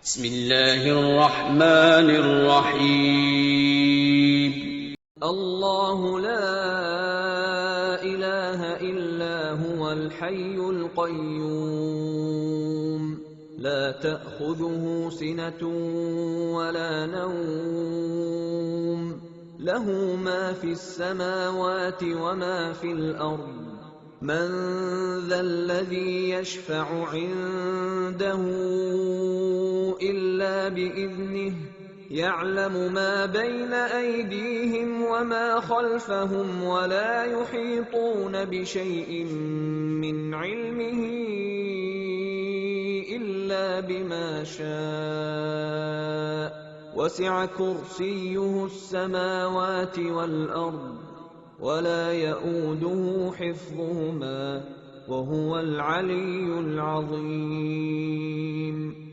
بسم الله الرحمن الرحيم. الله لا إله إلا هو الحي القيوم لا تأخذه سنة ولا نوم له ما في السماوات وما في الأرض من ذا الذي يشفع عنده إلا بإذنه يعلم ما بين أيديهم وما خلفهم ولا يحيطون بشيء من علمه إلا بما شاء وسع كرسيه السماوات والأرض ولا يئوده حفظهما وهو العلي العظيم.